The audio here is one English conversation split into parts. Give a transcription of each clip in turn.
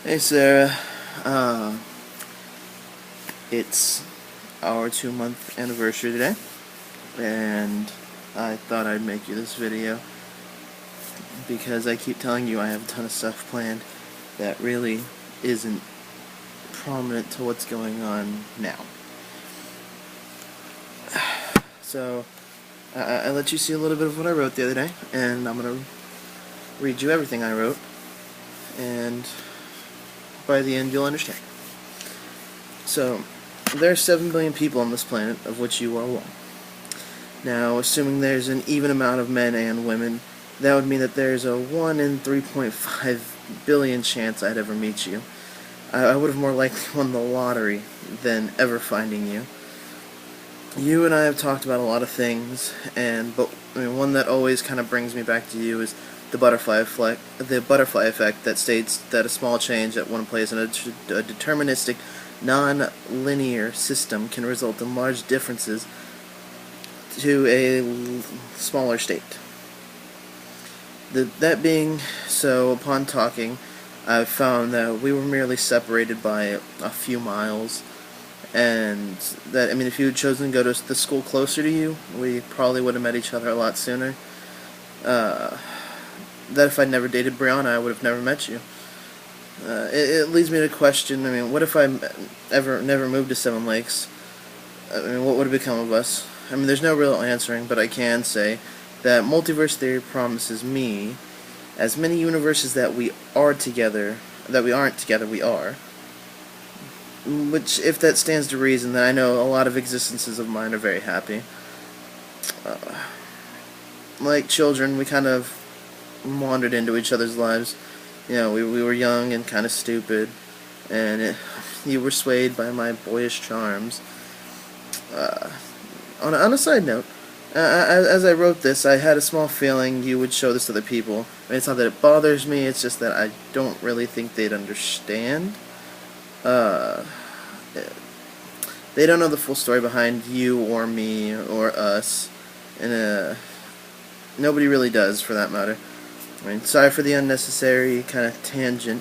Hey Sarah, uh, it's our 2-month anniversary today, and I thought I'd make you this video because I keep telling you I have a ton of stuff planned that really isn't prominent to what's going on now. So, I let you see a little bit of what I wrote the other day, and I'm going to read you everything I wrote, and by the end you'll understand. So, there are 7 billion people on this planet, of which you are one. Now, assuming there's an even amount of men and women, that would mean that there's a 1 in 3.5 billion chance I'd ever meet you. I would have more likely won the lottery than ever finding you. You and I have talked about a lot of things, but one that always kind of brings me back to you is the butterfly effect that states that a small change at one place in a deterministic, non-linear system can result in large differences to a smaller state. That being so, upon talking, I've found that we were merely separated by a few miles, and that, if you had chosen to go to the school closer to you, we probably would have met each other a lot sooner. That if I'd never dated Brianna, I would have never met you. It leads me to question, what if I never moved to Seven Lakes? What would have become of us? There's no real answering, but I can say that multiverse theory promises me as many universes that we are together, that we aren't together, we are. Which, if that stands to reason, then I know a lot of existences of mine are very happy. Like children, we kind of wandered into each other's lives. We were young and kind of stupid, and you were swayed by my boyish charms. On a side note, as I wrote this, I had a small feeling you would show this to other people. It's not that it bothers me, it's just that I don't really think they'd understand. They don't know the full story behind you or me or us, and nobody really does, for that matter. Sorry for the unnecessary kind of tangent,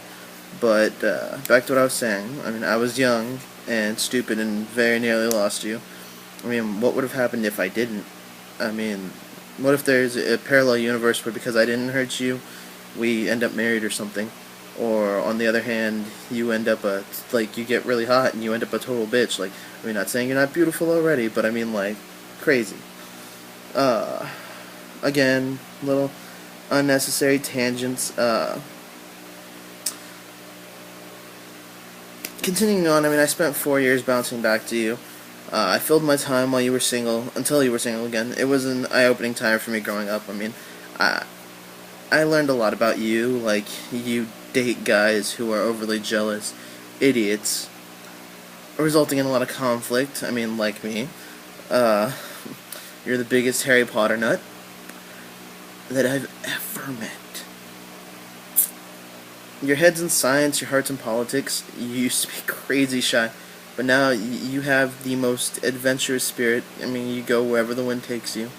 but back to what I was saying. I was young and stupid and very nearly lost you. What would have happened if I didn't? What if there's a parallel universe where because I didn't hurt you, we end up married or something? Or, on the other hand, you end up you get really hot and you end up a total bitch. Not saying you're not beautiful already, but crazy. Again, little unnecessary tangents. Continuing on, I spent 4 years bouncing back to you. I filled my time while you were single, until you were single again. It was an eye-opening time for me growing up. I learned a lot about you, you date guys who are overly jealous idiots, resulting in a lot of conflict. Like me. You're the biggest Harry Potter nut that I've ever met. Your head's in science, your heart's in politics. You used to be crazy shy, but now you have the most adventurous spirit. You go wherever the wind takes you.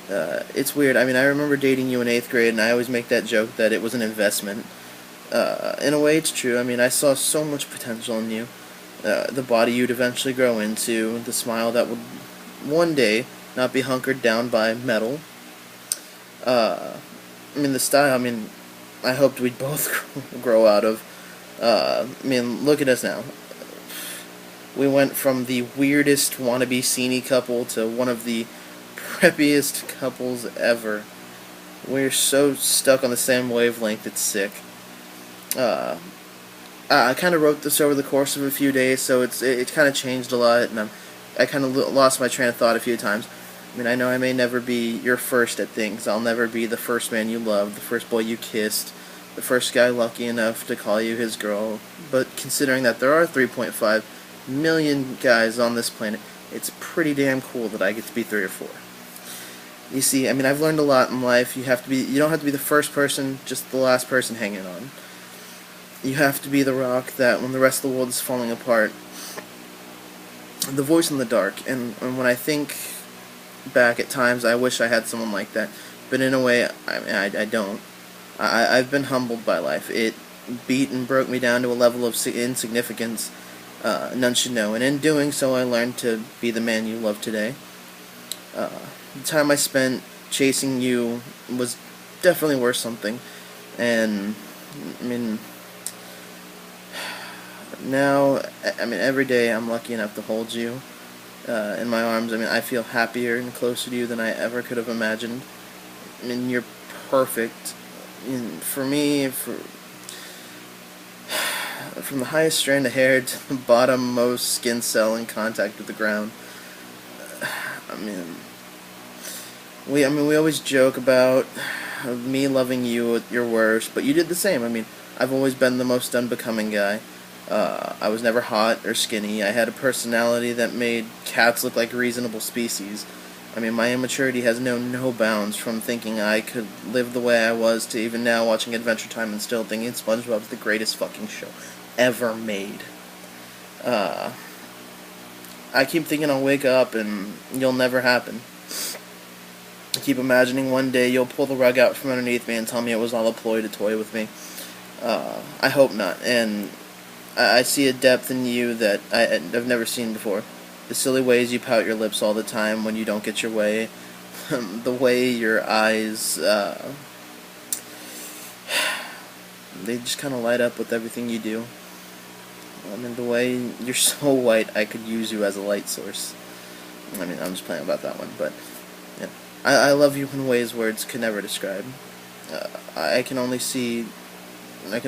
It's weird. I remember dating you in 8th grade, and I always make that joke that it was an investment. In a way, it's true. I saw so much potential in you. The body you'd eventually grow into, the smile that would one day not be hunkered down by metal. The style, I hoped we'd both grow out of. Look at us now. We went from the weirdest wannabe sceney couple to one of the preppiest couples ever. We're so stuck on the same wavelength, it's sick. I kind of wrote this over the course of a few days, so it kind of changed a lot, and I kind of lost my train of thought a few times. I know I may never be your first at things. I'll never be the first man you loved, the first boy you kissed, the first guy lucky enough to call you his girl. But considering that there are 3.5 million guys on this planet, it's pretty damn cool that I get to be 3 or 4. You see, I've learned a lot in life. You don't have to be the first person, just the last person hanging on. You have to be the rock that, when the rest of the world is falling apart, the voice in the dark. And when I think back at times, I wish I had someone like that. But in a way, I don't. I've been humbled by life. It beat and broke me down to a level of insignificance none should know. And in doing so, I learned to be the man you love today. Uh, the time I spent chasing you was definitely worth something. And, I mean, now, every day I'm lucky enough to hold you in my arms. I feel happier and closer to you than I ever could have imagined. You're perfect. For me, from the highest strand of hair to the bottommost skin cell in contact with the ground. I mean, we always joke about me loving you at your worst, but you did the same. I've always been the most unbecoming guy. I was never hot or skinny. I had a personality that made cats look like reasonable species. My immaturity has known no bounds, from thinking I could live the way I was to even now watching Adventure Time and still thinking SpongeBob's the greatest fucking show ever made. I keep thinking I'll wake up and you'll never happen. I keep imagining one day you'll pull the rug out from underneath me and tell me it was all a ploy to toy with me. I hope not, and I see a depth in you that I've never seen before. The silly ways you pout your lips all the time when you don't get your way. The way your eyes, they just kind of light up with everything you do. The way you're so white, I could use you as a light source. I'm just playing about that one, but yeah. I love you in ways words could never describe. I can only see, the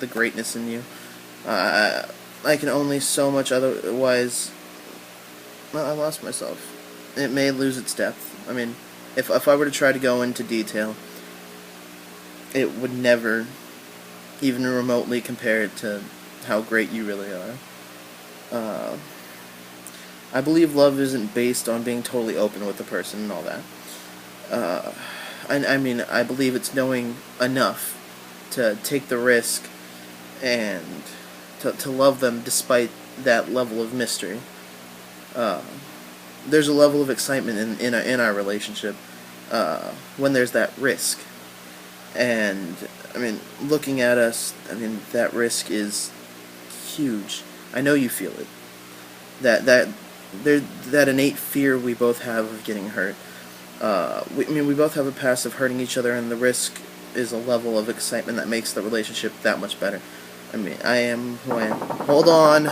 greatness in you. I can only so much otherwise. Well, I lost myself. It may lose its depth. If I were to try to go into detail, it would never even remotely compare to how great you really are. I believe love isn't based on being totally open with the person and all that. I believe it's knowing enough to take the risk and to love them despite that level of mystery. There's a level of excitement in our relationship when there's that risk. And, looking at us, that risk is huge. I know you feel it. That innate fear we both have of getting hurt. We both have a past of hurting each other, and the risk is a level of excitement that makes the relationship that much better. I am who I am. Hold on.